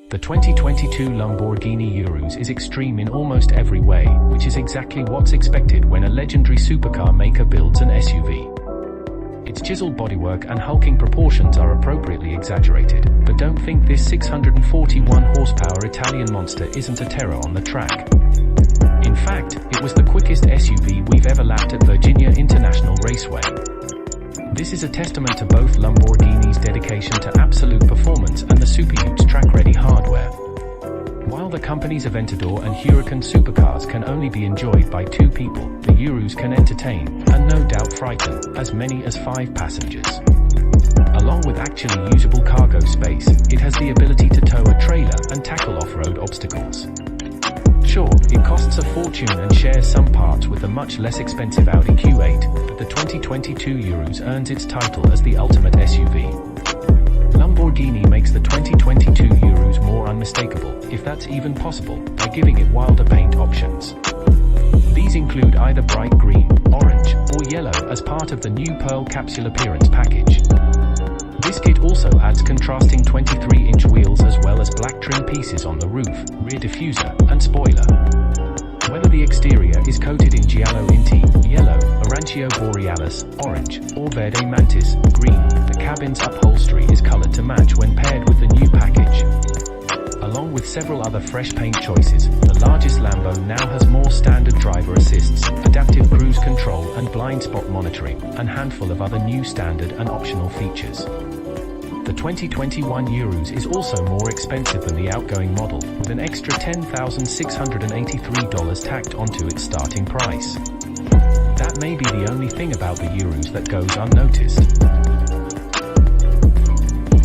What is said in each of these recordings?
The 2022 Lamborghini Urus is extreme in almost every way, which is exactly what's expected when a legendary supercar maker builds an SUV. Its chiseled bodywork and hulking proportions are appropriately exaggerated, but don't think this 641 horsepower Italian monster isn't a terror on the track. In fact, it was the quickest SUV we've ever lapped at Virginia International Raceway. This is a testament to both Lamborghini's dedication to absolute performance and the Superute's track-ready hardware. While the company's Aventador and Huracan supercars can only be enjoyed by 2 people, the Urus can entertain, and no doubt frighten, as many as 5 passengers. Along with actually usable cargo space, it has the ability to tow a trailer and tackle off-road obstacles. Sure, it costs a fortune and shares some parts with the much less expensive Audi Q8, but the 2022 Urus earns its title as the ultimate SUV. Lamborghini makes the 2022 Urus more unmistakable, if that's even possible, by giving it wilder paint options. These include either bright green, orange, or yellow as part of the new Pearl Capsule Appearance package. This kit also adds contrasting 23-inch wheels as well as black trim pieces on the roof, rear diffuser, and spoiler. Whether the exterior is coated in Giallo Inti, yellow, Arancio Borealis, orange, or Verde Mantis, green, the cabin's upholstery is colored to match when paired with the new package. Along with several other fresh paint choices, the largest Lambo now has more standard driver assists, adaptive cruise control and blind spot monitoring, and a handful of other new standard and optional features. The 2021 Urus is also more expensive than the outgoing model, with an extra $10,683 tacked onto its starting price. That may be the only thing about the Urus that goes unnoticed.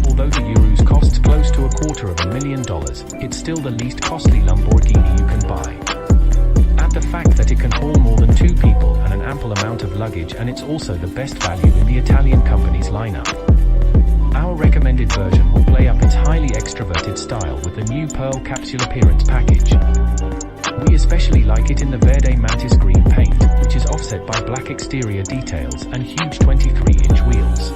Although the Urus costs close to $250,000, it's still the least costly Lamborghini you can buy. Add the fact that it can haul more than 2 people and an ample amount of luggage, and it's also the best value in the Italian company's lineup. Our recommended version will play up its highly extroverted style with the new Pearl Capsule Appearance package. We especially like it in the Verde Mantis green paint, which is offset by black exterior details and huge 23-inch wheels.